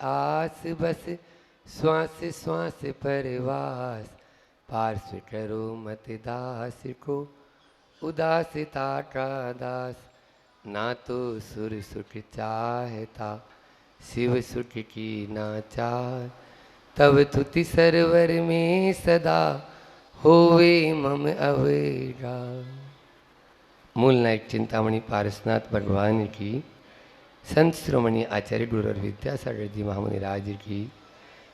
आस बस श्वास श्वास परवास, पार्श्व करो मत दास को उदासिता का दास। ना तो सुर सुख चाहता शिव सुख की ना चाह, तब तुति सरवर में सदा होवे मम अवेगा। मूल नायक चिंतामणि पारसनाथ भगवान की, संत श्रोमणी आचार्य गुरु और विद्यासागर जी महामुनि राज की,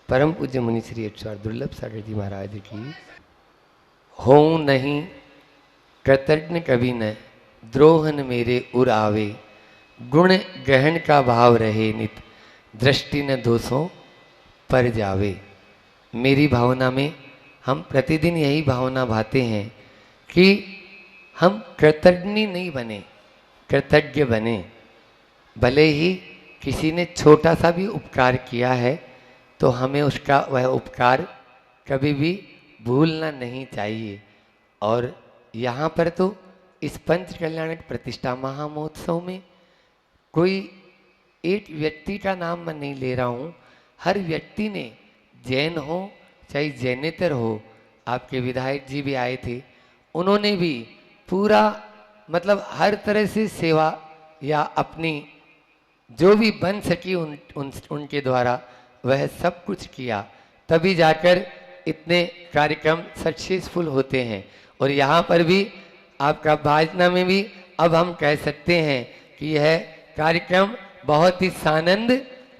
परम पूज्य मुनि श्री अक्षर दुर्लभ सागर जी महाराज की। हो नहीं कृतज्ञ कभी न द्रोहन मेरे उर आवे, गुण ग्रहण का भाव रहे नित दृष्टि न दोषों पर जावे। मेरी भावना में हम प्रतिदिन यही भावना भाते हैं कि हम कृतज्ञ नहीं बने, कृतज्ञ बने। भले ही किसी ने छोटा सा भी उपकार किया है तो हमें उसका वह उपकार कभी भी भूलना नहीं चाहिए। और यहाँ पर तो इस पंच कल्याणक प्रतिष्ठा महामहोत्सव में कोई एक व्यक्ति का नाम मैं नहीं ले रहा हूँ, हर व्यक्ति ने, जैन हो चाहे जैनेतर हो, आपके विधायक जी भी आए थे, उन्होंने भी पूरा मतलब हर तरह से सेवा या अपनी जो भी बन सकी उनके द्वारा वह सब कुछ किया, तभी जाकर इतने कार्यक्रम सक्सेसफुल होते हैं। और यहाँ पर भी आपका भाजना में भी अब हम कह सकते हैं कि यह कार्यक्रम बहुत ही सानंद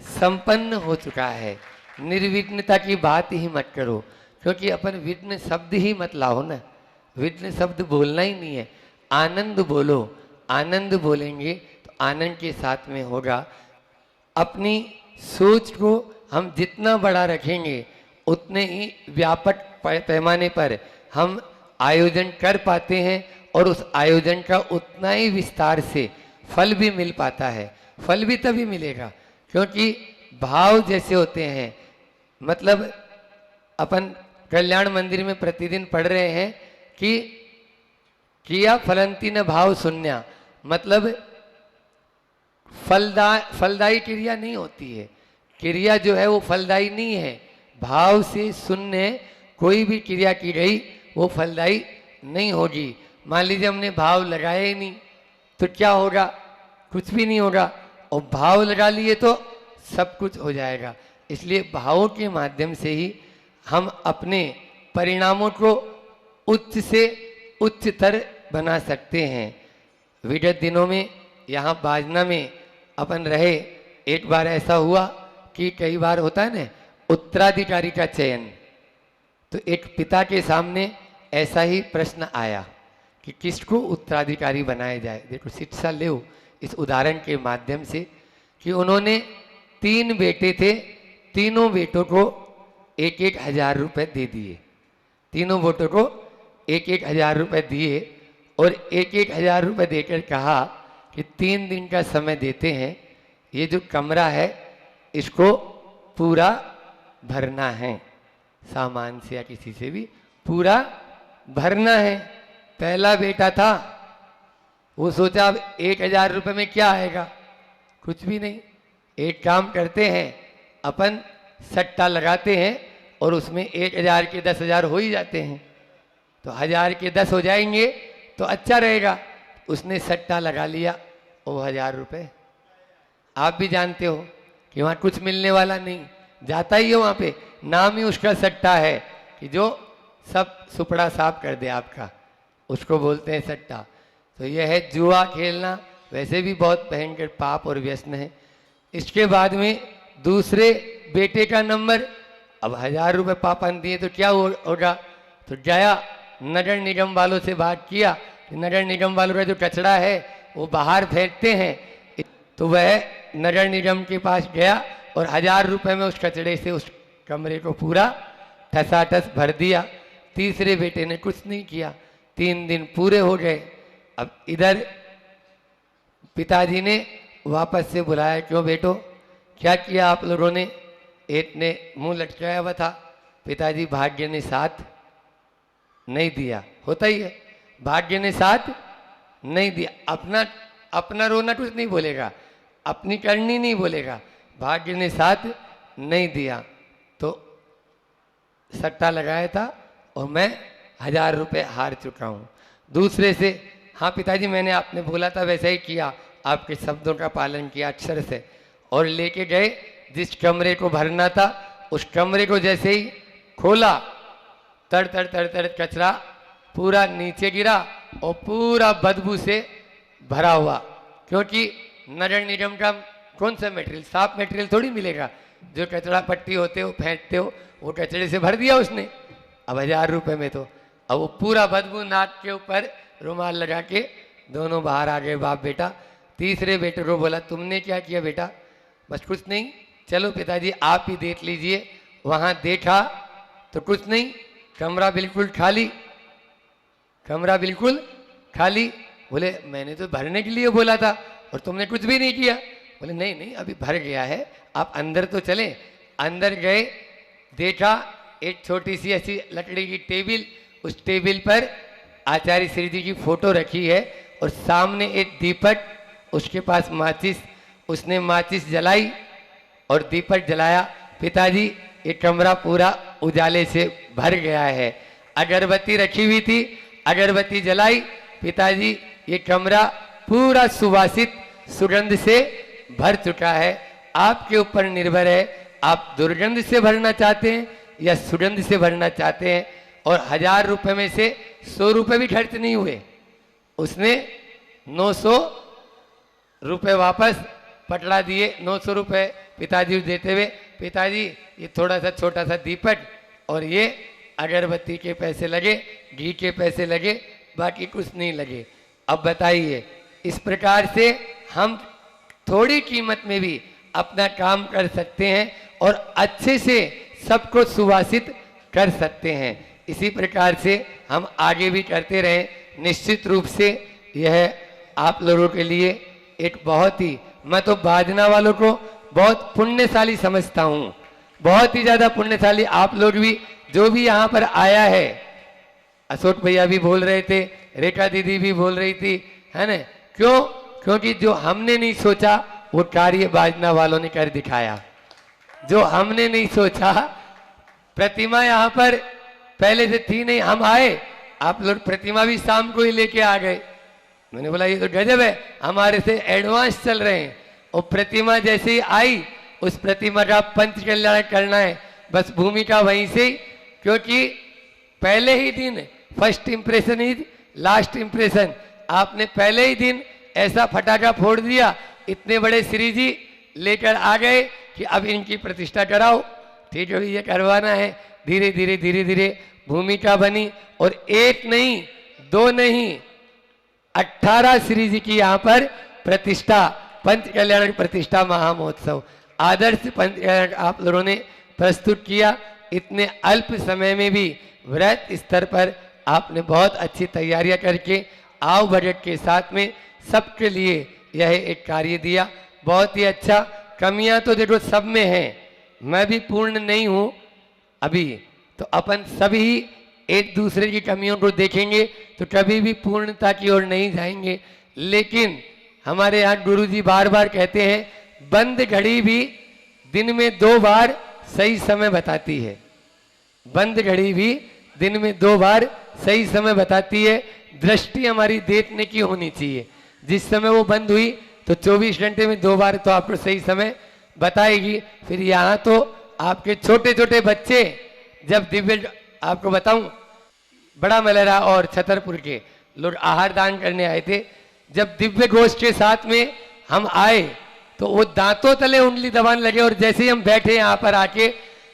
संपन्न हो चुका है। निर्विघ्नता की बात ही मत करो, क्योंकि अपन विघ्न शब्द ही मत लाओ ना, विघ्न शब्द बोलना ही नहीं है, आनंद बोलो। आनंद बोलेंगे तो आनंद के साथ में होगा। अपनी सोच को हम जितना बड़ा रखेंगे उतने ही व्यापक पैमाने पर हम आयोजन कर पाते हैं और उस आयोजन का उतना ही विस्तार से फल भी मिल पाता है। फल भी तभी मिलेगा क्योंकि भाव जैसे होते हैं। मतलब अपन कल्याण मंदिर में प्रतिदिन पढ़ रहे हैं कि किया फलंती न भाव शून्या, मतलब फलदायी क्रिया नहीं होती है। क्रिया जो है वो फलदायी नहीं है। भाव से शून्य कोई भी क्रिया की गई वो फलदायी नहीं होगी। मान लीजिए हमने भाव लगाया ही नहीं तो क्या होगा? कुछ भी नहीं होगा। और भाव लगा लिए तो सब कुछ हो जाएगा। इसलिए भावों के माध्यम से ही हम अपने परिणामों को उच्च से उच्चतर बना सकते हैं। विगत दिनों में यहाँ बाजना में अपन रहे, एक बार ऐसा हुआ कि कई बार होता है ना उत्तराधिकारी का चयन, तो एक पिता के सामने ऐसा ही प्रश्न आया कि किसको उत्तराधिकारी बनाया जाए। देखो शिक्षा लो इस उदाहरण के माध्यम से कि उन्होंने 3 बेटे थे, तीनों बेटों को 1,000 रुपये दे दिए। तीनों बेटों को 1,000 रुपये दिए और 1,000 रुपये देकर कहा कि 3 दिन का समय देते हैं, ये जो कमरा है इसको पूरा भरना है, सामान से या किसी से भी पूरा भरना है। पहला बेटा था, वो सोचा अब 1,000 रुपये में क्या आएगा, कुछ भी नहीं। एक काम करते हैं, अपन सट्टा लगाते हैं और उसमें 1,000 के 10,000 हो ही जाते हैं, तो 1,000 के 10 हो जाएंगे तो अच्छा रहेगा। उसने सट्टा लगा लिया वो 1,000 रुपये। आप भी जानते हो कि वहाँ कुछ मिलने वाला नहीं, जाता ही है वहाँ पे, नाम ही उसका सट्टा है कि जो सब सुपड़ा साफ कर दे आपका, उसको बोलते हैं सट्टा। तो यह है जुआ खेलना, वैसे भी बहुत भयंकर पाप और व्यसन है। इसके बाद में दूसरे बेटे का नंबर, अब 1,000 रुपये पापा ने दिए तो क्या होगा, तो गया नगर निगम वालों से बात किया कि नगर निगम वालों का जो कचरा है वो बाहर फेंकते हैं, तो वह नगर निगम के पास गया और 1,000 रुपये में उस कचरे से उस कमरे को पूरा ठसाठस भर दिया। तीसरे बेटे ने कुछ नहीं किया। 3 दिन पूरे हो गए। अब इधर पिताजी ने वापस से बुलाया, क्यों बेटो क्या किया आप लोगों ने? एक ने मुंह लटकाया हुआ था, पिताजी भाग्य ने साथ नहीं दिया। होता ही है, भाग्य ने साथ नहीं दिया। अपना रोना कुछ नहीं बोलेगा, अपनी करनी नहीं बोलेगा, भाग्य ने साथ नहीं दिया तो सट्टा लगाया था और मैं 1000 रुपये हार चुका हूँ। दूसरे से, हाँ पिताजी मैंने आपने बोला था वैसा ही किया, आपके शब्दों का पालन किया अक्षर से, और लेके गए जिस कमरे को भरना था उस कमरे को जैसे ही खोला तड़ तड़ तड़ तड़ कचरा पूरा नीचे गिरा और पूरा बदबू से भरा हुआ, क्योंकि नगर निगम का कौन सा मटेरियल, साफ मटेरियल थोड़ी मिलेगा, जो कचरा पट्टी होते हो फेंकते हो वो कचरे से भर दिया उसने। अब 1000 रुपये में तो अब वो पूरा बदबू नाक के ऊपर रुमाल लगा के दोनों बाहर आ गए बाप बेटा। तीसरे बेटे को बोला तुमने क्या किया बेटा? बस कुछ नहीं, चलो पिताजी आप ही देख लीजिए। वहाँ देखा तो कुछ नहीं, कमरा बिल्कुल खाली, कमरा बिल्कुल खाली। बोले मैंने तो भरने के लिए बोला था और तुमने कुछ भी नहीं किया। बोले नहीं नहीं अभी भर गया है, आप अंदर तो चले। अंदर गए, देखा एक छोटी सी ऐसी लकड़ी की टेबल, उस टेबल पर आचार्य श्री जी की फोटो रखी है और सामने एक दीपक, उसके पास माचिस, उसने माचिस जलाई और दीपक जलाया। पिताजी ये कमरा पूरा उजाले से भर गया है। अगरबत्ती रखी हुई थी, अगरबत्ती जलाई, पिताजी ये कमरा पूरा सुवासित सुगंध से भर चुका है। आपके ऊपर निर्भर है, आप दुर्गंध से भरना चाहते हैं या सुगंध से भरना चाहते हैं। और 1000 रुपये में से 100 रुपये भी खर्च नहीं हुए, उसने 900 रुपये वापस पकड़ा दिए। 900 रुपये पिताजी को देते हुए, पिताजी ये थोड़ा सा छोटा सा दीपक और ये अगरबत्ती के पैसे लगे, घी के पैसे लगे, बाकी कुछ नहीं लगे। अब बताइए, इस प्रकार से हम थोड़ी कीमत में भी अपना काम कर सकते हैं और अच्छे से सबको सुवासित कर सकते हैं। इसी प्रकार से हम आगे भी करते रहें। निश्चित रूप से यह आप लोगों के लिए एक बहुत ही, मैं तो बाजना वालों को बहुत पुण्यशाली समझता हूँ, बहुत ही ज़्यादा पुण्यशाली। आप लोग भी, जो भी यहाँ पर आया है, अशोक भैया भी बोल रहे थे, रेखा दीदी भी बोल रही थी, है ना? क्यों? क्योंकि जो हमने नहीं सोचा वो कार्य बाजना वालों ने कर दिखाया। जो हमने नहीं सोचा, प्रतिमा यहाँ पर पहले से थी नहीं, हम आए, आप लोग प्रतिमा भी शाम को ही लेके आ गए। मैंने बोला ये तो गजब है, हमारे से एडवांस चल रहे हैं। और प्रतिमा जैसे ही आई, उस प्रतिमा का पंच कल्याण करना है, बस भूमिका वहीं से, क्योंकि पहले ही दिन first impression is last impression. आपने पहले ही दिन ऐसा फटाका फोड़ दिया, इतने बड़े श्री जी लेकर आ गए कि अब इनकी प्रतिष्ठा कराओ। ठीक है, ये करवाना है। धीरे धीरे धीरे धीरे भूमिका बनी और एक नहीं, दो नहीं, 18 श्री जी की यहाँ पर प्रतिष्ठा, पंच कल्याण प्रतिष्ठा महामहोत्सव, आदर्श पंच कल्याण आप लोगों ने प्रस्तुत किया। इतने अल्प समय में भी व्रत स्तर पर आपने बहुत अच्छी तैयारियां करके आव बजट के साथ में सबके लिए यह एक कार्य दिया, बहुत ही अच्छा। कमियां तो देखो सब में हैं, मैं भी पूर्ण नहीं हूं अभी, तो अपन सभी एक दूसरे की कमियों को देखेंगे तो कभी भी पूर्णता की ओर नहीं जाएंगे। लेकिन हमारे यहाँ गुरुजी बार बार कहते हैं, बंद घड़ी भी दिन में 2 बार सही समय बताती है। बंद घड़ी भी दिन में 2 बार सही समय बताती है। दृष्टि हमारी देखने की होनी चाहिए। जिस समय वो बंद हुई तो 24 घंटे में 2 बार तो आपको सही समय बताएगी। फिर यहाँ तो आपके छोटे छोटे बच्चे, जब दिव्य, आपको बताऊं, बड़ा मलेरा और छतरपुर के लोग आहार दान करने आए थे। जब दिव्य घोष के साथ में हम आए तो वो दांतों तले उंगली दबाने लगे, और जैसे ही हम बैठे यहाँ पर आके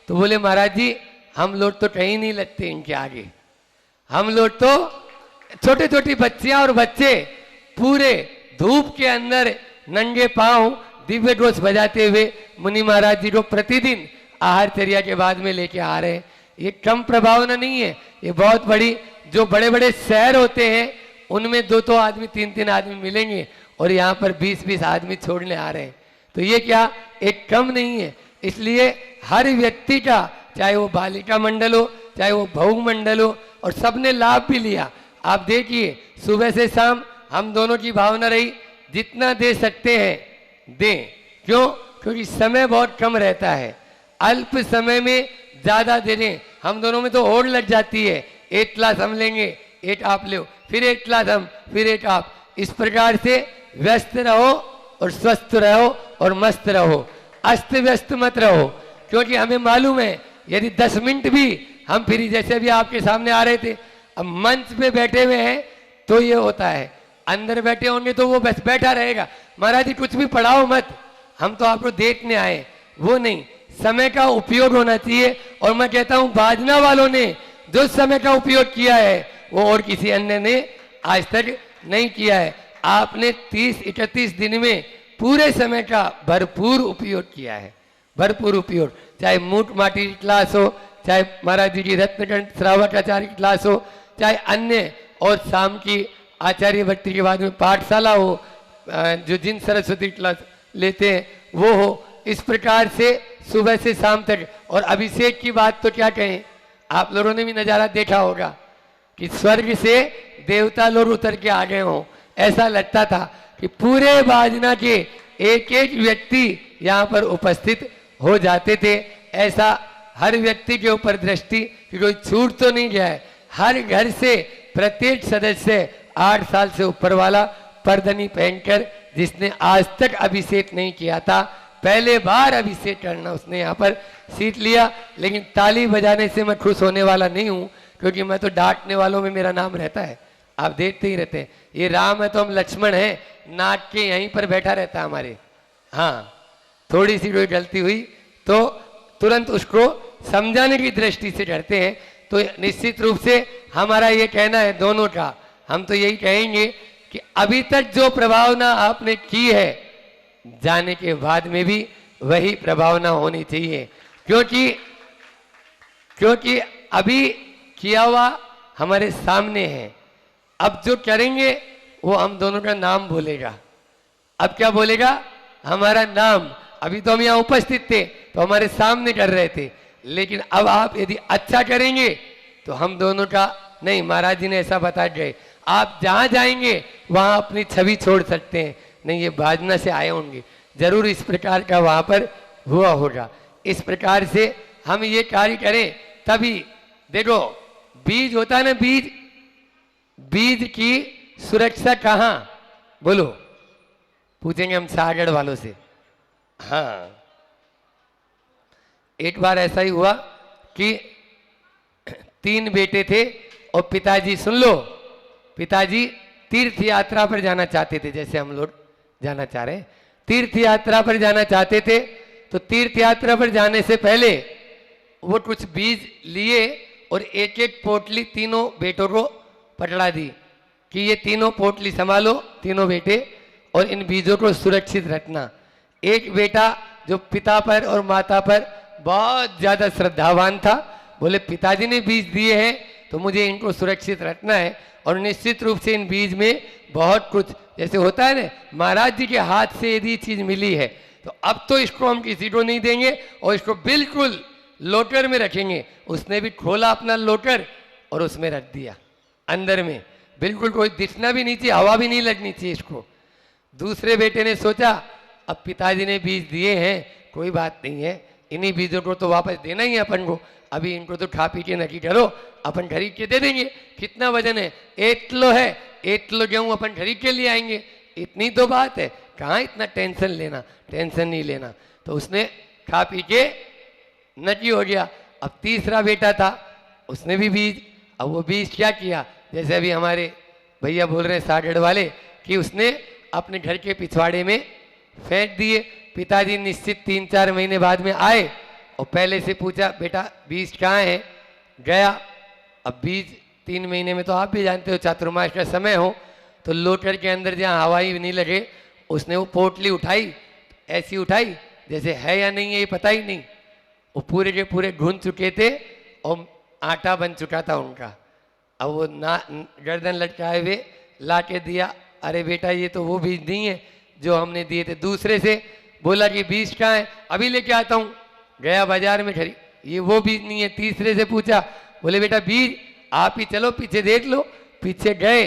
तो बोले महाराज जी हम लोग तो कहीं नहीं लगते इनके आगे। हम लोग तो छोटे छोटी बच्चियां और बच्चे पूरे धूप के अंदर नंगे पांव दिव्य घोष बजाते हुए मुनि महाराज जी को प्रतिदिन आहारचर्या के बाद में लेके आ रहे हैं। ये कम प्रभावना नहीं है, ये बहुत बड़ी, जो बड़े बड़े शहर होते हैं उनमें 2-2 आदमी 3-3 आदमी मिलेंगे और यहाँ पर 20-20 आदमी छोड़ने आ रहे हैं। तो ये क्या एक कम नहीं है। इसलिए हर व्यक्ति का, चाहे वो बालिका मंडल हो, चाहे वो भोग मंडल हो, और सबने लाभ भी लिया। आप देखिए सुबह से शाम हम दोनों की भावना रही, जितना दे सकते हैं दें। क्यों? क्योंकि समय बहुत कम रहता है। अल्प समय में ज्यादा दे दें। हम दोनों में तो होड़ लग जाती है, एक क्लास हम लेंगे, एक आप लो, फिर एक क्लास हम, फिर एक आप। इस प्रकार से व्यस्त रहो और स्वस्थ रहो और मस्त रहो, अस्त व्यस्त मत रहो। क्योंकि हमें मालूम है यदि 10 मिनट भी हम फ्री, जैसे अभी आपके सामने आ रहे थे, अब मंच पे बैठे हुए हैं तो ये होता है, अंदर बैठे होंगे तो वो बस बैठा रहेगा, महाराज जी कुछ भी पढ़ाओ मत, हम तो आपको देखने आए, वो नहीं। समय का उपयोग होना चाहिए। और मैं कहता हूं बाजना वालों ने जो समय का उपयोग किया है वो और किसी अन्य ने आज तक नहीं किया है। आपने 30-31 दिन में पूरे समय का भरपूर उपयोग किया है, भरपूर उपयोग। चाहे मूठ माटी की क्लास हो, चाहे महाराज जी की रत्नकंठ श्रावकाचार्य की क्लास हो, चाहे अन्य, और शाम की आचार्य भक्ति के बाद में पाठशाला हो, जो जिन सरस्वती क्लास लेते हैं वो हो। इस प्रकार से सुबह से शाम तक। और अभिषेक की बात तो क्या कहें, आप लोगों ने भी नज़ारा देखा होगा कि स्वर्ग से देवता लोग उतर के आ गए हों। ऐसा लगता था कि पूरे बाजना के एक एक व्यक्ति यहाँ पर उपस्थित हो जाते थे। ऐसा हर व्यक्ति के ऊपर दृष्टि कि कोई छूट तो नहीं गया है। हर घर से प्रत्येक सदस्य 8 साल से ऊपर वाला परदनी पहनकर, जिसने आज तक अभिषेक नहीं किया था, पहले बार अभिषेक करना उसने यहाँ पर सीट लिया। लेकिन ताली बजाने से मैं खुश होने वाला नहीं हूँ, क्योंकि मैं तो डांटने वालों में मेरा नाम रहता है, आप देखते ही रहते हैं। ये राम है तो हम लक्ष्मण हैं, नाट के यहीं पर बैठा रहता है हमारे। हाँ, थोड़ी सी कोई गलती हुई तो तुरंत उसको समझाने की दृष्टि से करते हैं। तो निश्चित रूप से हमारा ये कहना है दोनों का, हम तो यही कहेंगे कि अभी तक जो प्रभावना आपने की है, जाने के बाद में भी वही प्रभावना होनी चाहिए। क्योंकि अभी किया हुआ हमारे सामने है। अब जो करेंगे वो हम दोनों का नाम बोलेगा। अब क्या बोलेगा? हमारा नाम। अभी तो हम यहाँ उपस्थित थे तो हमारे सामने कर रहे थे, लेकिन अब आप यदि अच्छा करेंगे तो हम दोनों का नहीं, महाराज जी ने ऐसा बता गए, आप जहाँ जाएंगे वहाँ अपनी छवि छोड़ सकते हैं, नहीं ये बाजना से आए होंगे, जरूर इस प्रकार का वहाँ पर हुआ होगा। इस प्रकार से हम ये कार्य करें तभी। देखो बीज होता है ना, बीज की सुरक्षा कहाँ, बोलो, पूछेंगे हम सागड़ वालों से। हाँ, एक बार ऐसा ही हुआ कि 3 बेटे थे और पिताजी, सुन लो, पिताजी तीर्थ यात्रा पर जाना चाहते थे, जैसे हम लोग जाना चाह रहे हैं, तीर्थ यात्रा पर जाना चाहते थे। तो तीर्थ यात्रा पर जाने से पहले वो कुछ बीज लिए और एक एक पोटली तीनों बेटों को पकड़ा दी कि ये तीनों पोटली संभालो, तीनों बेटे, और इन बीजों को सुरक्षित रखना। एक बेटा जो पिता पर और माता पर बहुत ज्यादा श्रद्धावान था, बोले पिताजी ने बीज दिए हैं तो मुझे इनको सुरक्षित रखना है। और निश्चित रूप से इन बीज में बहुत कुछ, जैसे होता है ना, महाराज जी के हाथ से यदि चीज मिली है तो अब तो इसको हम किसी को नहीं देंगे और इसको बिल्कुल लोटर में रखेंगे। उसने भी खोला अपना लोटर और उसमें रख दिया अंदर में, बिल्कुल कोई दिखना भी नहीं चाहिए, हवा भी नहीं लगनी चाहिए इसको। दूसरे बेटे ने सोचा अब पिताजी ने बीज दिए हैं, कोई बात नहीं है, इन्हीं बीजों को तो वापस देना ही है अपन को, अभी इनको तो खा पी के नकी करो, अपन खरीद के दे देंगे। कितना वजन है? 1 किलो है, 1 किलो गेहूँ अपन खरीद के लिए आएंगे, इतनी तो बात है, कहाँ इतना टेंशन लेना, टेंशन नहीं लेना। तो उसने खा पी के नकी हो गया। अब तीसरा बेटा था, उसने भी बीज, अब वो बीज क्या किया, जैसे अभी हमारे भैया बोल रहे हैं सागड़ वाले, कि उसने अपने घर के पिछवाड़े में फेंक दिए। पिताजी निश्चित 3-4 महीने बाद में आए और पहले से पूछा, बेटा बीज कहाँ है? गया। अब बीज 3 महीने में तो आप भी जानते हो चातुर्मास का समय हो, तो लोटर के अंदर जहाँ हवाई नहीं लगे, उसने वो पोटली उठाई, ऐसी उठाई जैसे है या नहीं है ये पता ही नहीं, वो पूरे के पूरे घुन चुके थे और आटा बन चुका था उनका। अब वो ना गर्दन लटकाए हुए ला के दिया, अरे बेटा ये तो वो बीज नहीं है जो हमने दिए थे। दूसरे से बोला कि बीज कहाँ है? अभी लेके आता हूँ। गया बाजार में खरीद, ये वो बीज नहीं है। तीसरे से पूछा, बोले बेटा बीज आप ही चलो पीछे देख लो। पीछे गए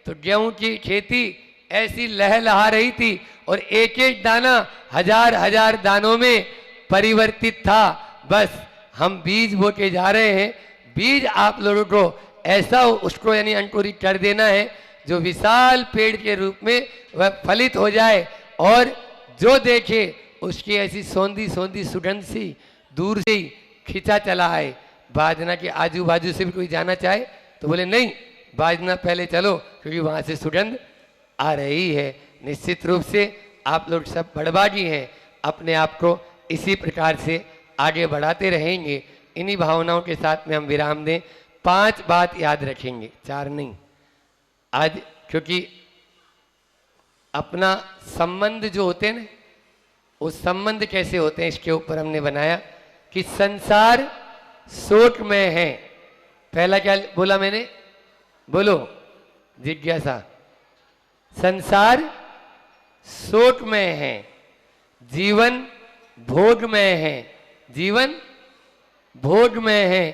तो गेहूं की खेती ऐसी लहलहा रही थी और एक एक दाना 1000-1000 दानों में परिवर्तित था। बस हम बीज बो के जा रहे हैं। बीज आप लोगों को ऐसा उसको यानी अंकुरित कर देना है जो विशाल पेड़ के रूप में वह फलित हो जाए, और जो देखे उसकी ऐसी सौंधी सौंधी सुगंध सी दूर से ही खिंचा चला आए। बाजना के आजू बाजू से भी कोई जाना चाहे तो बोले नहीं, बाजना पहले चलो, क्योंकि वहाँ से सुगंध आ रही है। निश्चित रूप से आप लोग सब बड़बागी हैं, अपने आप को इसी प्रकार से आगे बढ़ाते रहेंगे। इन्हीं भावनाओं के साथ में हम विराम दें। 5 बात याद रखेंगे, 4 नहीं आज, क्योंकि अपना संबंध जो होते हैं ना, उस संबंध कैसे होते हैं इसके ऊपर हमने बनाया कि संसार शोक में है। पहला क्या बोला मैंने, बोलो, जिज्ञासा। संसार शोक में है, जीवन भोग में है, जीवन भोग में है,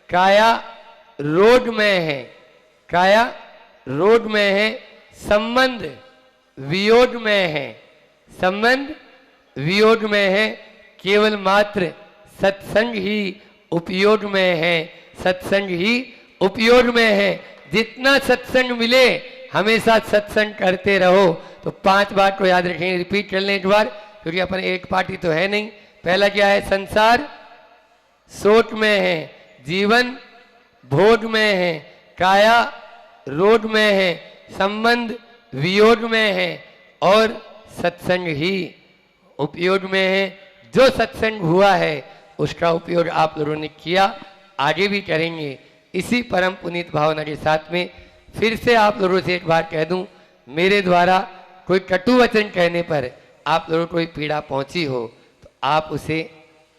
काया रोग में है, काया रोग में है, संबंध वियोग में है, संबंध वियोग में है, केवल मात्र सत्संग ही उपयोग में है, सत्संग ही उपयोग में है। जितना सत्संग मिले हमेशा सत्संग करते रहो। तो 5 बात को याद रखेंगे, रिपीट कर लें एक बार, क्योंकि अपन एक पार्टी तो है नहीं। पहला क्या है, संसार शोक में है, जीवन भोग में है, काया रोग में है, संबंध वियोग में है, और सत्संग ही उपयोग में है। जो सत्संग हुआ है उसका उपयोग आप लोगों ने किया, आगे भी करेंगे। इसी परम पुनीत भावना के साथ में फिर से आप लोगों से एक बार कह दूं, मेरे द्वारा कोई कटु वचन कहने पर आप लोगों को कोई पीड़ा पहुंची हो तो आप उसे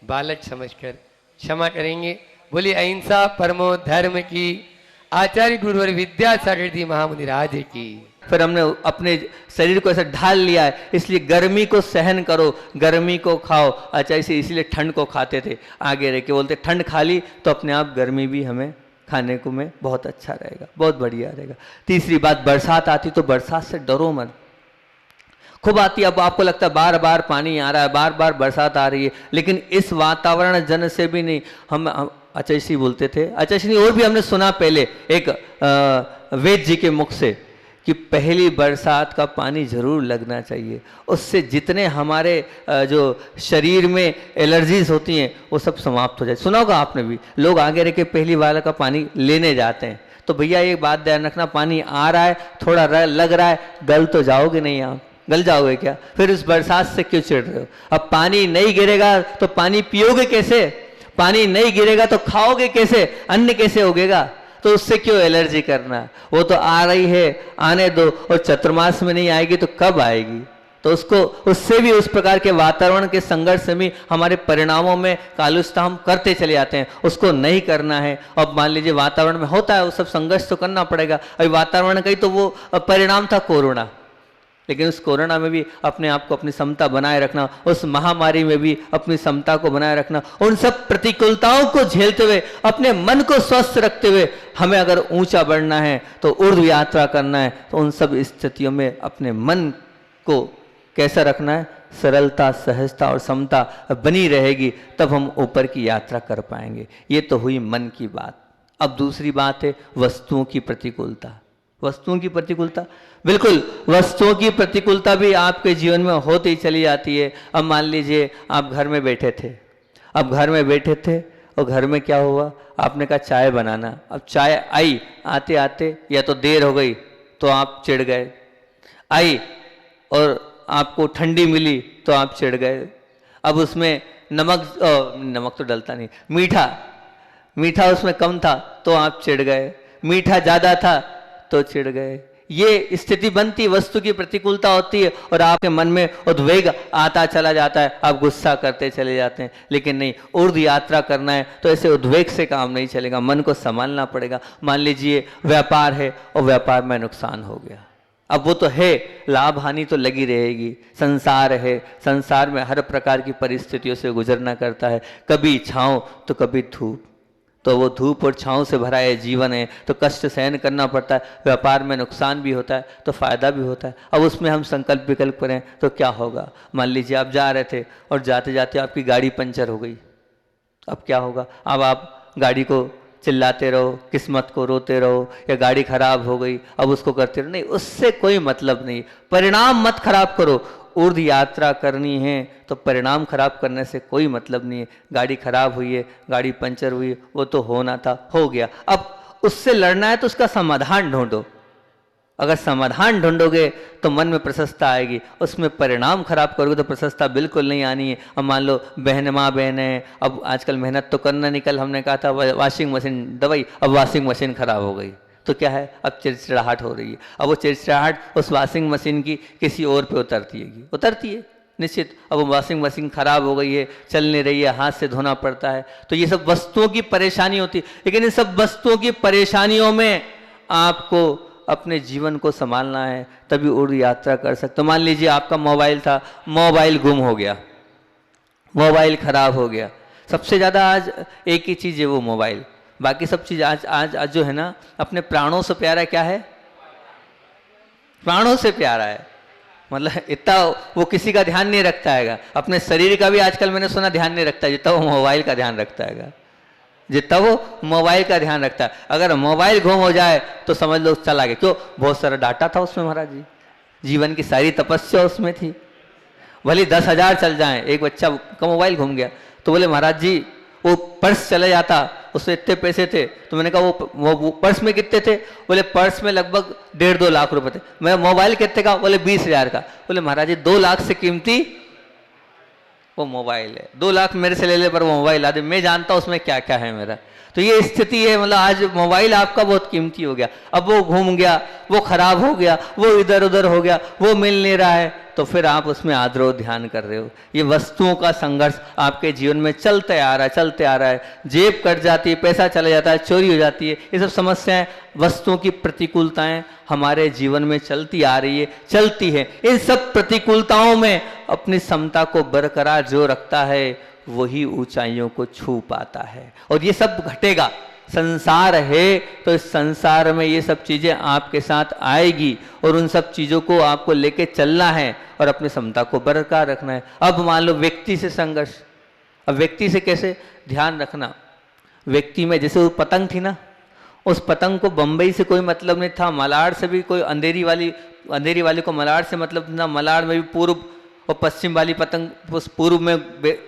बालक समझकर क्षमा करेंगे। बोलिए अहिंसा परमो धर्म की, आचार्य गुरुवर विद्यासागर जी महामुनि राज की। फिर हमने अपने शरीर को ऐसे ढाल लिया है, इसलिए गर्मी को सहन करो, गर्मी को खाओ। अच्छा, इसलिए ठंड को खाते थे, आगे रह के बोलते ठंड खा ली तो अपने आप गर्मी भी हमें खाने को में बहुत अच्छा रहेगा, बहुत बढ़िया रहेगा। तीसरी बात, बरसात आती तो बरसात से डरो मत, खूब आती। अब आपको लगता है बार बार पानी आ रहा है, बार बार बरसात आ रही है, लेकिन इस वातावरण जन से भी नहीं। हम आचार्य बोलते थे, आचार्य और भी हमने सुना पहले एक वेद जी के मुख से कि पहली बरसात का पानी जरूर लगना चाहिए, उससे जितने हमारे जो शरीर में एलर्जीज होती हैं वो सब समाप्त हो जाए। सुना होगा आपने भी, लोग आगे रह के पहली बार का पानी लेने जाते हैं। तो भैया एक बात ध्यान रखना, पानी आ रहा है, थोड़ा लग रहा है, गल तो जाओगे नहीं, आप गल जाओगे क्या? फिर उस बरसात से क्यों चिढ़ रहे हो? अब पानी नहीं गिरेगा तो पानी पियोगे कैसे? पानी नहीं गिरेगा तो खाओगे कैसे? अन्न कैसे उगेगा? तो उससे क्यों एलर्जी करना? वो तो आ रही है, आने दो, और चतुर्मास में नहीं आएगी तो कब आएगी? तो उसको, उससे भी उस प्रकार के वातावरण के संघर्ष में हमारे परिणामों में कालुष्ता हम करते चले जाते हैं, उसको नहीं करना है। अब मान लीजिए वातावरण में होता है वो सब संघर्ष तो करना पड़ेगा। अभी वातावरण का ही तो वो परिणाम था कोरोना, लेकिन उस कोरोना में भी अपने आप को, अपनी समता बनाए रखना, उस महामारी में भी अपनी समता को बनाए रखना, उन सब प्रतिकूलताओं को झेलते हुए अपने मन को स्वस्थ रखते हुए हमें अगर ऊंचा बढ़ना है तो ऊर्ध्व यात्रा करना है, तो उन सब स्थितियों में अपने मन को कैसा रखना है? सरलता, सहजता और समता बनी रहेगी, तब हम ऊपर की यात्रा कर पाएंगे। ये तो हुई मन की बात। अब दूसरी बात है वस्तुओं की प्रतिकूलता। वस्तुओं की प्रतिकूलता, बिल्कुल वस्तुओं की प्रतिकूलता भी आपके जीवन में होती ही चली जाती है। अब मान लीजिए आप घर में बैठे थे, अब घर में बैठे थे और घर में क्या हुआ, आपने कहा चाय बनाना। अब चाय आई, आते आते या तो देर हो गई तो आप चिढ़ गए, आई और आपको ठंडी मिली तो आप चिढ़ गए। अब उसमें नमक तो डलता नहीं, मीठा उसमें कम था तो आप चिढ़ गए, मीठा ज़्यादा था तो चिढ़ गए। ये स्थिति बनती, वस्तु की प्रतिकूलता होती है और आपके मन में उद्वेग आता चला जाता है, आप गुस्सा करते चले जाते हैं। लेकिन नहीं, ऊर्ध्व यात्रा करना है तो ऐसे उद्वेग से काम नहीं चलेगा, मन को संभालना पड़ेगा। मान लीजिए व्यापार है और व्यापार में नुकसान हो गया, अब वो तो है, लाभ हानि तो लगी रहेगी। संसार है, संसार में हर प्रकार की परिस्थितियों से गुजरना करता है, कभी छांव तो कभी धूप, तो वो धूप और छांव से भरा है जीवन है, तो कष्ट सहन करना पड़ता है। व्यापार में नुकसान भी होता है तो फायदा भी होता है। अब उसमें हम संकल्प विकल्प करें तो क्या होगा? मान लीजिए आप जा रहे थे और जाते जाते आपकी गाड़ी पंचर हो गई, अब क्या होगा? अब आप गाड़ी को चिल्लाते रहो, किस्मत को रोते रहो, या गाड़ी खराब हो गई अब उसको करते रहो, नहीं, उससे कोई मतलब नहीं। परिणाम मत खराब करो। ऊर्ध्व यात्रा करनी है तो परिणाम खराब करने से कोई मतलब नहीं है। गाड़ी खराब हुई है, गाड़ी पंचर हुई, वो तो होना था, हो गया। अब उससे लड़ना है तो उसका समाधान ढूंढो। अगर समाधान ढूंढोगे तो मन में प्रशंसा आएगी, उसमें परिणाम खराब करोगे तो प्रशंसा बिल्कुल नहीं आनी है। अब मान लो माँ बहन है, अब आजकल मेहनत तो करना नहीं, कल हमने कहा था वॉशिंग मशीन दवाई, अब वॉशिंग मशीन खराब हो गई तो क्या है, अब चिड़चिड़ाहट हो रही है। अब वो चिड़चिड़ाहट उस वॉशिंग मशीन की किसी और पे उतरती है निश्चित। अब वो वॉशिंग मशीन खराब हो गई है, चल नहीं रही है, हाथ से धोना पड़ता है, तो ये सब वस्तुओं की परेशानी होती है। लेकिन इन सब वस्तुओं की परेशानियों में आपको अपने जीवन को संभालना है, तभी ऊर्ध्व यात्रा कर सकते हो। मान लीजिए आपका मोबाइल था, मोबाइल गुम हो गया, मोबाइल खराब हो गया। सबसे ज़्यादा आज एक ही चीज़ है वो मोबाइल, बाकी सब चीज़ आज जो है ना, अपने प्राणों से प्यारा क्या है? प्राणों से प्यारा है। मतलब इतना वो किसी का ध्यान नहीं रखता है, अपने शरीर का भी आजकल मैंने सुना ध्यान नहीं रखता जितना वो मोबाइल का ध्यान रखता है, जितना वो मोबाइल का ध्यान रखता है। अगर मोबाइल गुम हो जाए तो समझ लो चला गया। क्यों? बहुत सारा डाटा था उसमें महाराज जी, जीवन की सारी तपस्या उसमें थी। भले 10,000 चल जाएं, एक बच्चा का मोबाइल घूम गया तो बोले महाराज जी वो पर्स चले जाता, उसमें इतने पैसे थे। तो मैंने कहा वो पर्स में कितने थे? बोले पर्स में लगभग 1.5-2 लाख रुपए थे। मैं मोबाइल कितने का? बोले 20,000 का। बोले महाराज जी 2 लाख से कीमती वो मोबाइल है, 2 लाख मेरे से ले ले पर वो मोबाइल ला दे, मैं जानता हूं उसमें क्या क्या है मेरा। तो ये स्थिति है, मतलब आज मोबाइल आपका बहुत कीमती हो गया। अब वो घूम गया, वो खराब हो गया, वो इधर उधर हो गया, वो मिल नहीं रहा है, तो फिर आप उसमें आदरो ध्यान कर रहे हो। ये वस्तुओं का संघर्ष आपके जीवन में चलते आ रहा है। जेब कट जाती है, पैसा चला जाता है, चोरी हो जाती है, ये सब समस्याएं, वस्तुओं की प्रतिकूलताएं हमारे जीवन में चलती आ रही है, चलती है। इन सब प्रतिकूलताओं में अपनी समता को बरकरार जो रखता है वही ऊंचाइयों को छू पाता है। और ये सब घटेगा, संसार है तो इस संसार में ये सब चीजें आपके साथ आएगी और उन सब चीजों को आपको लेके चलना है और अपनी समता को बरकरार रखना है। अब मान लो व्यक्ति से संघर्ष, अब व्यक्ति से कैसे ध्यान रखना? व्यक्ति में जैसे वो पतंग थी ना, उस पतंग को बंबई से कोई मतलब नहीं था, मलाड़ से भी कोई अंधेरी वाली को मलाड़ से मतलब ना, मलाड़ में भी पूर्व और पश्चिम वाली पतंग, उस पूर्व में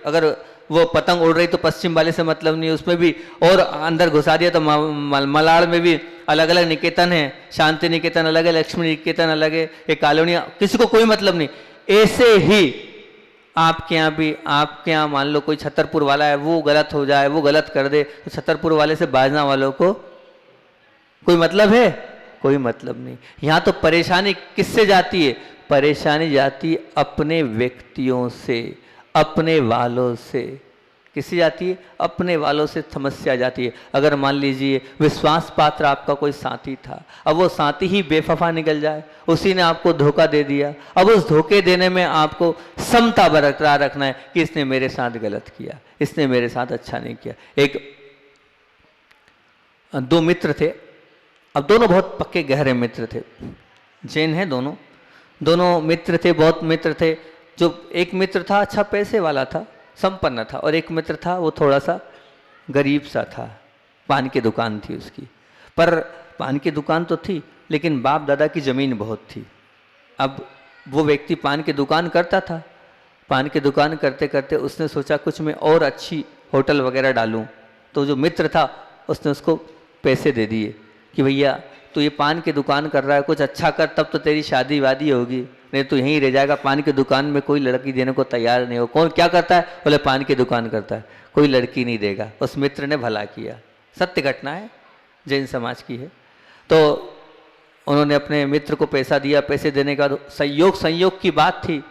अगर वो पतंग उड़ रही तो पश्चिम वाले से मतलब नहीं, उसमें भी और अंदर घुसा दिया तो मलाड़ में भी अलग अलग निकेतन है, शांति निकेतन अलग है, लक्ष्मी निकेतन अलग है, एक कॉलोनियाँ, किसी को कोई मतलब नहीं। ऐसे ही आपके यहाँ मान लो कोई छतरपुर वाला है, वो गलत हो जाए, वो गलत कर दे, तो छतरपुर वाले से बाजना वालों को कोई मतलब है? कोई मतलब नहीं। यहाँ तो परेशानी किससे जाती है? परेशानी जाती है अपने व्यक्तियों से, अपने वालों से। किससे जाती है? अपने वालों से समस्या जाती है। अगर मान लीजिए विश्वास पात्र आपका कोई साथी था, अब वो साथी ही बेवफा निकल जाए, उसी ने आपको धोखा दे दिया, अब उस धोखे देने में आपको समता बरकरार रखना है कि इसने मेरे साथ गलत किया, इसने मेरे साथ अच्छा नहीं किया। दो मित्र थे, अब दोनों बहुत पक्के गहरे मित्र थे, जैन हैं दोनों मित्र थे, बहुत मित्र थे। जो एक मित्र था अच्छा पैसे वाला था, संपन्न था, और एक मित्र था वो थोड़ा सा गरीब सा था, पान की दुकान थी उसकी। पर पान की दुकान तो थी लेकिन बाप दादा की ज़मीन बहुत थी। अब वो व्यक्ति पान की दुकान करता था, पान की दुकान करते करते उसने सोचा कुछ मैं और अच्छी होटल वगैरह डालूं। तो जो मित्र था उसने उसको पैसे दे दिए कि भैया तू ये पान की दुकान कर रहा है, कुछ अच्छा कर तब तो तेरी शादी वादी होगी, नहीं तो यहीं रह जाएगा। पान की दुकान में कोई लड़की देने को तैयार नहीं हो। कौन क्या करता है? बोले पान की दुकान करता है, कोई लड़की नहीं देगा। उस मित्र ने भला किया, सत्य घटना है, जैन समाज की है। तो उन्होंने अपने मित्र को पैसा दिया, पैसे देने का संयोग की बात थी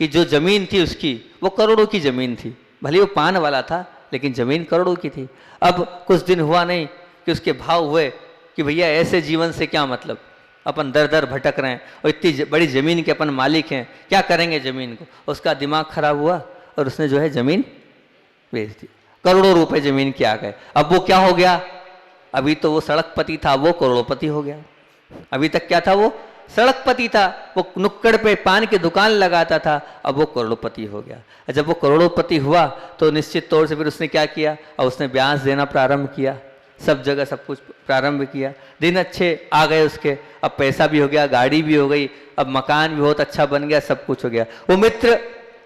कि जो ज़मीन थी उसकी, वो करोड़ों की ज़मीन थी, भले वो पान वाला था लेकिन ज़मीन करोड़ों की थी। अब कुछ दिन हुआ नहीं कि उसके भाव हुए कि भैया ऐसे जीवन से क्या मतलब, अपन दर दर भटक रहे हैं और इतनी बड़ी ज़मीन के अपन मालिक हैं, क्या करेंगे ज़मीन को। उसका दिमाग खराब हुआ और उसने जो है ज़मीन बेच दी, करोड़ों रुपए ज़मीन के आ गए। अब वो क्या हो गया? अभी तो वो सड़कपति था, वो करोड़पति हो गया। अभी तक क्या था? वो सड़कपति था, वो नुक्कड़ पे पान की दुकान लगाता था, अब वो करोड़पति हो गया। जब वो करोड़पति हुआ तो निश्चित तौर से फिर उसने क्या किया, अब उसने ब्याज देना प्रारंभ किया, सब जगह सब कुछ प्रारंभ किया, दिन अच्छे आ गए उसके, अब पैसा भी हो गया, गाड़ी भी हो गई, अब मकान भी बहुत अच्छा बन गया, सब कुछ हो गया। वो मित्र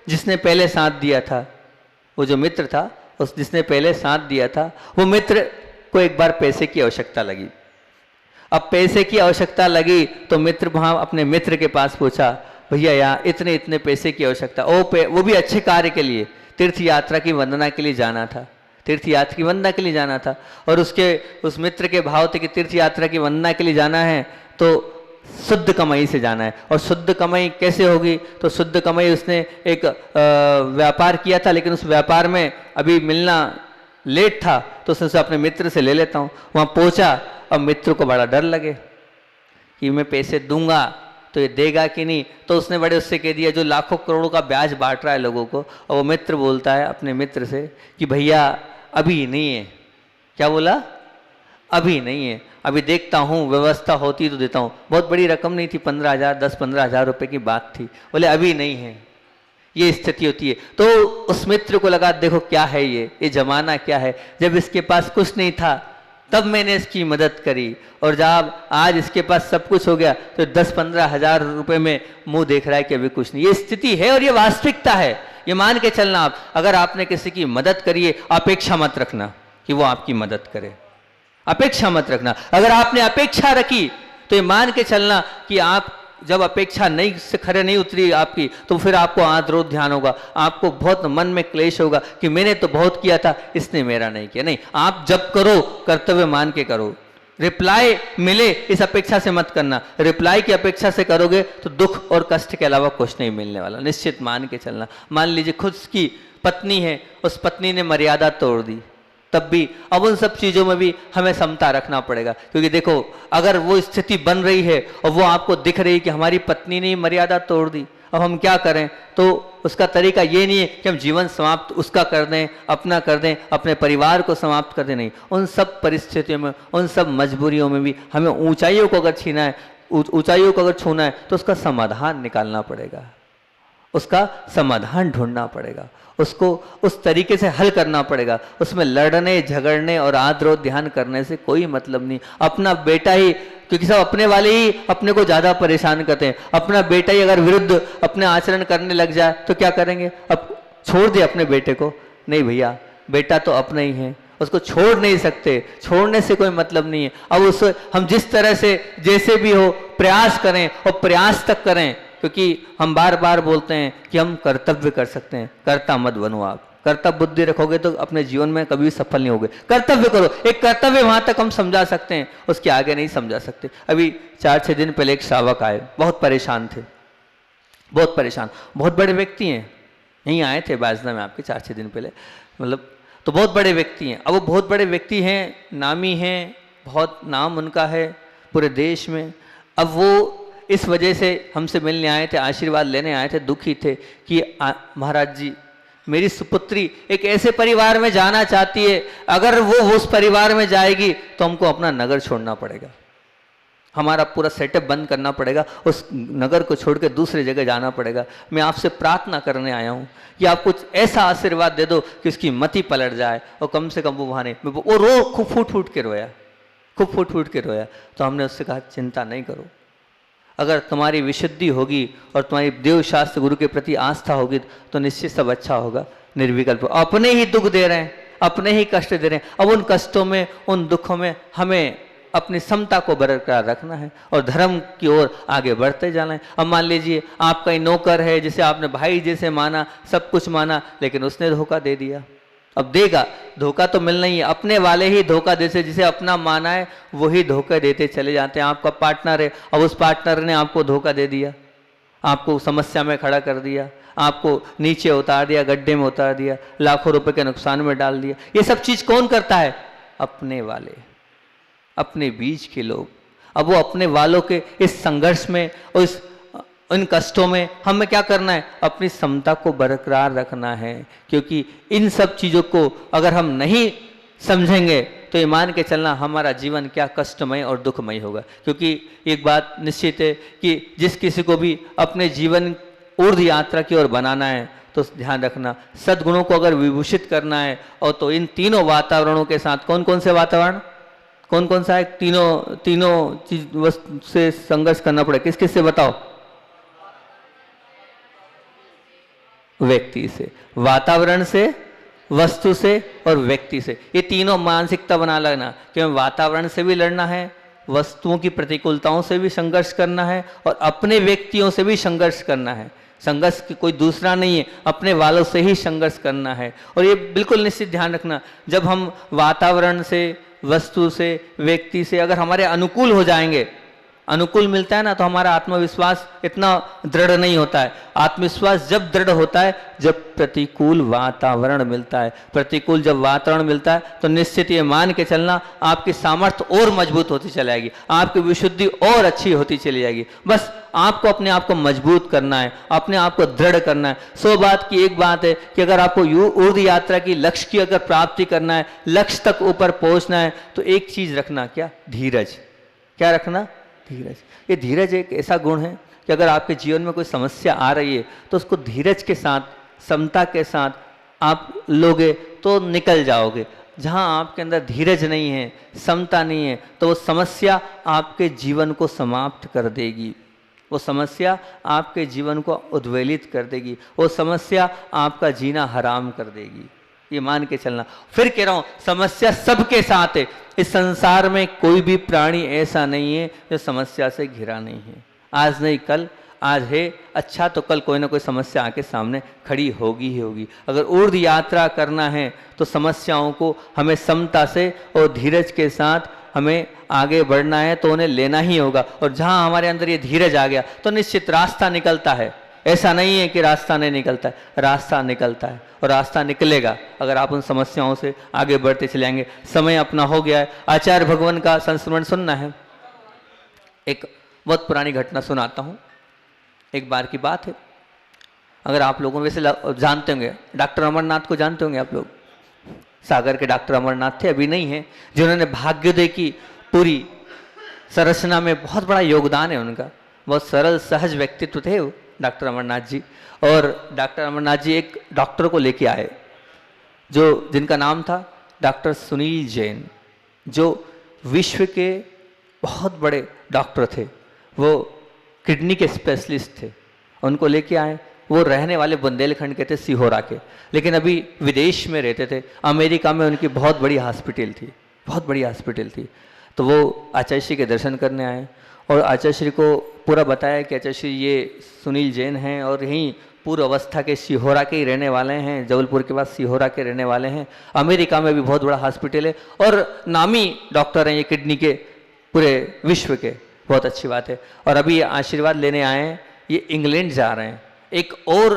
जिसने पहले साथ दिया था, वो जो मित्र था उस जिसने पहले साथ दिया था, वो मित्र को एक बार पैसे की आवश्यकता लगी। अब पैसे की आवश्यकता लगी तो मित्र वहाँ अपने मित्र के पास पूछा, भैया यहाँ इतने इतने पैसे की आवश्यकता, वो भी अच्छे कार्य के लिए, तीर्थ यात्रा की वंदना के लिए जाना था, तीर्थ यात्रा की वंदना के लिए जाना था। और उस मित्र के भाव थे कि तीर्थ यात्रा की वंदना के लिए जाना है तो शुद्ध कमाई से जाना है। और शुद्ध कमाई कैसे होगी, तो शुद्ध कमाई उसने एक व्यापार किया था, लेकिन उस व्यापार में अभी मिलना लेट था, तो उसने अपने मित्र से ले लेता हूँ। वहाँ पहुँचा, अब मित्र को बड़ा डर लगे कि मैं पैसे दूंगा तो ये देगा कि नहीं, तो उसने बड़े उससे कह दिया जो लाखों करोड़ों का ब्याज बांट रहा है लोगों को। और वो मित्र बोलता है अपने मित्र से कि भैया अभी नहीं है। क्या बोला? अभी नहीं है, अभी देखता हूँ, व्यवस्था होती तो देता हूँ। बहुत बड़ी रकम नहीं थी, 15,000 10-15,000 रुपए की बात थी। बोले अभी नहीं है। ये स्थिति होती है। तो उस मित्र को लगा देखो क्या है ये जमाना क्या है, जब इसके पास कुछ नहीं था तब मैंने इसकी मदद करी, और जब आज इसके पास सब कुछ हो गया तो 10-15 हजार रुपए में मुंह देख रहा है कि अभी कुछ नहीं। ये स्थिति है और ये वास्तविकता है, ये मान के चलना। आप अगर आपने किसी की मदद करी है, अपेक्षा मत रखना कि वो आपकी मदद करे, अपेक्षा मत रखना। अगर आपने अपेक्षा रखी तो ये मान के चलना कि आप जब अपेक्षा नहीं से खरे नहीं उतरी आपकी, तो फिर आपको आद्रोध ध्यान होगा, आपको बहुत मन में क्लेश होगा कि मैंने तो बहुत किया था, इसने मेरा नहीं किया। नहीं, आप जब करो कर्तव्य मान के करो। रिप्लाई मिले इस अपेक्षा से मत करना, रिप्लाई की अपेक्षा से करोगे तो दुख और कष्ट के अलावा कुछ नहीं मिलने वाला। निश्चित मान के चलना। मान लीजिए खुद की पत्नी है, उस पत्नी ने मर्यादा तोड़ दी, तब भी अब उन सब चीज़ों में भी हमें समता रखना पड़ेगा। क्योंकि देखो अगर वो स्थिति बन रही है और वो आपको दिख रही है कि हमारी पत्नी ने मर्यादा तोड़ दी, अब हम क्या करें, तो उसका तरीका ये नहीं है कि हम जीवन समाप्त उसका कर दें, अपना कर दें, अपने परिवार को समाप्त कर दें। नहीं, उन सब परिस्थितियों में, उन सब मजबूरियों में भी हमें ऊंचाइयों को अगर छीना है, ऊंचाइयों को अगर छूना है तो उसका समाधान निकालना पड़ेगा, उसका समाधान ढूंढना पड़ेगा, उसको उस तरीके से हल करना पड़ेगा। उसमें लड़ने झगड़ने और आद्रोध ध्यान करने से कोई मतलब नहीं। अपना बेटा ही, क्योंकि सब अपने वाले ही अपने को ज्यादा परेशान करते हैं, अपना बेटा ही अगर विरुद्ध अपने आचरण करने लग जाए तो क्या करेंगे? अब छोड़ दे अपने बेटे को? नहीं भैया, बेटा तो अपना ही है, उसको छोड़ नहीं सकते, छोड़ने से कोई मतलब नहीं है। अब उस हम जिस तरह से जैसे भी हो प्रयास करें, और प्रयास तक करें, क्योंकि हम बार बार बोलते हैं कि हम कर्तव्य कर सकते हैं। कर्ता मत बनो आप, कर्तव्य बुद्धि रखोगे तो अपने जीवन में कभी सफल नहीं होगे। कर्तव्य करो, एक कर्तव्य वहां तक हम समझा सकते हैं, उसके आगे नहीं समझा सकते। अभी 4-6 दिन पहले एक श्रावक आए, बहुत परेशान थे, बहुत परेशान, बहुत बड़े व्यक्ति हैं, यहीं आए थे बाजना में आपके 4-6 दिन पहले, मतलब तो बहुत बड़े व्यक्ति हैं। अब वो बहुत बड़े व्यक्ति हैं, नामी हैं, बहुत नाम उनका है पूरे देश में। अब वो इस वजह से हमसे मिलने आए थे, आशीर्वाद लेने आए थे, दुखी थे कि महाराज जी मेरी सुपुत्री एक ऐसे परिवार में जाना चाहती है, अगर वो उस परिवार में जाएगी तो हमको अपना नगर छोड़ना पड़ेगा, हमारा पूरा सेटअप बंद करना पड़ेगा, उस नगर को छोड़ के दूसरी जगह जाना पड़ेगा। मैं आपसे प्रार्थना करने आया हूँ कि आप कुछ ऐसा आशीर्वाद दे दो कि उसकी मति पलट जाए और कम से कम वो वहाँ नहीं। वो रो खूब फूट फूट के रोया, खूब फूट फूट के रोया। तो हमने उससे कहा चिंता नहीं करो, अगर तुम्हारी विशुद्धि होगी और तुम्हारी देव शास्त्र गुरु के प्रति आस्था होगी तो निश्चित सब अच्छा होगा। निर्विकल्प अपने ही दुख दे रहे हैं, अपने ही कष्ट दे रहे हैं। अब उन कष्टों में, उन दुखों में हमें अपनी समता को बरकरार रखना है और धर्म की ओर आगे बढ़ते जाना है। अब मान लीजिए आपका ही नौकर है, जिसे आपने भाई जैसे माना, सब कुछ माना, लेकिन उसने धोखा दे दिया। अब देगा, धोखा तो मिलना ही है, अपने वाले ही धोखा देते, जिसे अपना माना है वही धोखा देते चले जाते हैं। आपका पार्टनर है, अब उस पार्टनर ने आपको धोखा दे दिया, आपको समस्या में खड़ा कर दिया, आपको नीचे उतार दिया, गड्ढे में उतार दिया, लाखों रुपए के नुकसान में डाल दिया। ये सब चीज कौन करता है? अपने वाले, अपने बीच के लोग। अब वो अपने वालों के इस संघर्ष में और इन कष्टों में हमें क्या करना है? अपनी समता को बरकरार रखना है, क्योंकि इन सब चीज़ों को अगर हम नहीं समझेंगे तो तो ये मान के चलना हमारा जीवन क्या कष्टमय और दुखमय होगा। क्योंकि एक बात निश्चित है कि जिस किसी को भी अपने जीवन ऊर्ध्व यात्रा की ओर बनाना है तो ध्यान रखना, सद्गुणों को अगर विभूषित करना है और तो इन तीनों वातावरणों के साथ, कौन कौन से वातावरण, कौन कौन सा है, तीनों चीज वस्तु से संघर्ष करना पड़े। किस किस से बताओ? व्यक्ति से, वातावरण से, वस्तु से और व्यक्ति से। ये तीनों मानसिकता बना लेना कि हमें वातावरण से भी लड़ना है, वस्तुओं की प्रतिकूलताओं से भी संघर्ष करना है और अपने व्यक्तियों से भी संघर्ष करना है। संघर्ष की कोई दूसरा नहीं है, अपने वालों से ही संघर्ष करना है। और ये बिल्कुल निश्चित ध्यान रखना, जब हम वातावरण से, वस्तु से, व्यक्ति से अगर हमारे अनुकूल हो जाएंगे, अनुकूल मिलता है ना, तो हमारा आत्मविश्वास इतना दृढ़ नहीं होता है। आत्मविश्वास जब दृढ़ होता है जब प्रतिकूल वातावरण मिलता है। प्रतिकूल जब वातावरण मिलता है तो निश्चित ये मान के चलना आपकी सामर्थ्य और मजबूत होती चली जाएगी, आपकी विशुद्धि और अच्छी होती चली जाएगी। बस आपको अपने आप को मजबूत करना है, अपने आप को दृढ़ करना है। 100 बात की एक बात है कि अगर आपको ऊर्ध्व यात्रा की लक्ष्य की अगर प्राप्ति करना है, लक्ष्य तक ऊपर पहुंचना है, तो एक चीज रखना, क्या? धीरज। क्या रखना? धीरज। ये धीरज एक ऐसा गुण है कि अगर आपके जीवन में कोई समस्या आ रही है तो उसको धीरज के साथ, समता के साथ आप लोगे तो निकल जाओगे। जहाँ आपके अंदर धीरज नहीं है, समता नहीं है, तो वो समस्या आपके जीवन को समाप्त कर देगी, वो समस्या आपके जीवन को उद्वेलित कर देगी, वो समस्या आपका जीना हराम कर देगी। ये मान के चलना। फिर कह रहा हूं, समस्या सबके साथ है। इस संसार में कोई भी प्राणी ऐसा नहीं है जो समस्या से घिरा नहीं है। आज नहीं कल, आज है अच्छा तो कल कोई ना कोई समस्या आके सामने खड़ी होगी ही होगी। अगर ऊर्ध्व यात्रा करना है तो समस्याओं को हमें समता से और धीरज के साथ हमें आगे बढ़ना है, तो उन्हें लेना ही होगा। और जहां हमारे अंदर ये धीरज आ गया तो निश्चित रास्ता निकलता है। ऐसा नहीं है कि रास्ता नहीं निकलता है, रास्ता निकलता है और रास्ता निकलेगा अगर आप उन समस्याओं से आगे बढ़ते चले जाएंगे। समय अपना हो गया है, आचार्य भगवान का संस्मरण सुनना है। एक बहुत पुरानी घटना सुनाता हूँ। एक बार की बात है, अगर आप लोगों वैसे जानते होंगे, डॉक्टर अमरनाथ को जानते होंगे आप लोग। सागर के डॉक्टर अमरनाथ थे, अभी नहीं है, जिन्होंने भाग्योदय की पूरी संरचना में बहुत बड़ा योगदान है उनका। बहुत सरल सहज व्यक्तित्व थे वो डॉक्टर अमरनाथ जी। और डॉक्टर अमरनाथ जी एक डॉक्टर को लेके आए जिनका नाम था डॉक्टर सुनील जैन, जो विश्व के बहुत बड़े डॉक्टर थे। वो किडनी के स्पेशलिस्ट थे। उनको लेके आए। वो रहने वाले बुंदेलखंड के थे, सिहोरा के, लेकिन अभी विदेश में रहते थे। अमेरिका में उनकी बहुत बड़ी हॉस्पिटल थी, बहुत बड़ी हॉस्पिटल थी। तो वो आचार्य श्री के दर्शन करने आए और आचार्य श्री को पूरा बताया कि आचार्य श्री ये सुनील जैन हैं और यहीं पूर्व अवस्था के सिहोरा के ही रहने वाले हैं, जबलपुर के पास सिहोरा के रहने वाले हैं। अमेरिका में भी बहुत बड़ा हॉस्पिटल है और नामी डॉक्टर हैं ये किडनी के पूरे विश्व के। बहुत अच्छी बात है। और अभी आशीर्वाद लेने आए हैं, ये इंग्लैंड जा रहे हैं। एक और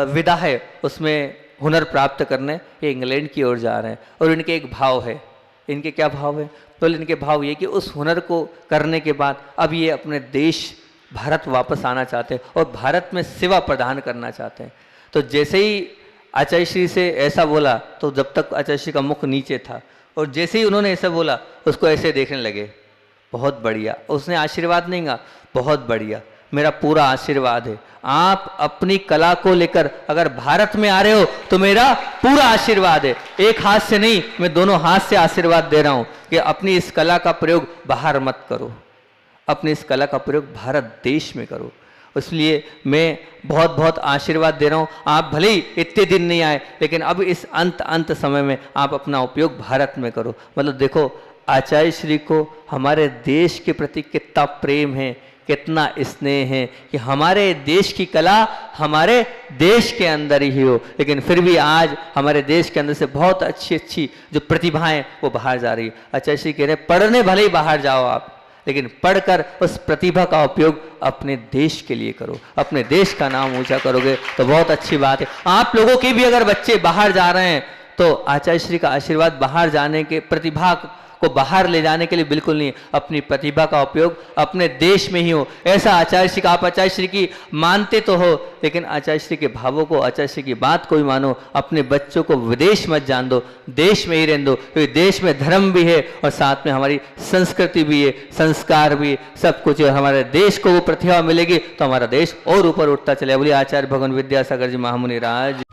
विदा है उसमें हुनर प्राप्त करने, ये इंग्लैंड की ओर जा रहे हैं। और इनके एक भाव है। इनके क्या भाव है? तो इनके भाव ये कि उस हुनर को करने के बाद अब ये अपने देश भारत वापस आना चाहते हैं और भारत में सेवा प्रदान करना चाहते हैं। तो जैसे ही आचार्य श्री से ऐसा बोला तो जब तक आचार्य श्री का मुख नीचे था और जैसे ही उन्होंने ऐसा बोला उसको ऐसे देखने लगे। बहुत बढ़िया। उसने आशीर्वाद नहीं कहा, बहुत बढ़िया, मेरा पूरा आशीर्वाद है। आप अपनी कला को लेकर अगर भारत में आ रहे हो तो मेरा पूरा आशीर्वाद है। एक हाथ से नहीं, मैं दोनों हाथ से आशीर्वाद दे रहा हूं कि अपनी इस कला का प्रयोग बाहर मत करो, अपनी इस कला का प्रयोग भारत देश में करो। इसलिए मैं बहुत बहुत आशीर्वाद दे रहा हूं। आप भले ही इतने दिन नहीं आए, लेकिन अब इस अंत समय में आप अपना उपयोग भारत में करो। मतलब देखो, आचार्य श्री को हमारे देश के प्रति कितना प्रेम है, कितना स्नेह है कि हमारे देश की कला हमारे देश के अंदर ही हो। लेकिन फिर भी आज हमारे देश के अंदर से बहुत अच्छी अच्छी जो प्रतिभाएं वो बाहर जा रही है। आचार्य श्री कह रहे हैं, पढ़ने भले ही बाहर जाओ आप, लेकिन पढ़कर उस प्रतिभा का उपयोग अपने देश के लिए करो, अपने देश का नाम ऊंचा करोगे तो बहुत अच्छी बात है। आप लोगों के भी अगर बच्चे बाहर जा रहे हैं तो आचार्य श्री का आशीर्वाद बाहर जाने के प्रतिभा को बाहर ले जाने के लिए बिल्कुल नहीं। अपनी प्रतिभा का उपयोग अपने देश में ही हो। ऐसा आचार्य श्री का, आप आचार्य श्री की मानते तो हो, लेकिन आचार्य श्री के भावों को, आचार्य श्री की बात को भी मानो। अपने बच्चों को विदेश मत जान दो, देश में ही रहने दो, क्योंकि देश में धर्म भी है और साथ में हमारी संस्कृति भी है, संस्कार भी, सब कुछ है। हमारे देश को वो प्रतिभा मिलेगी तो हमारा देश और ऊपर उठता चलेगा। बोलिए आचार्य भगवान विद्यासागर जी महामुनि राज।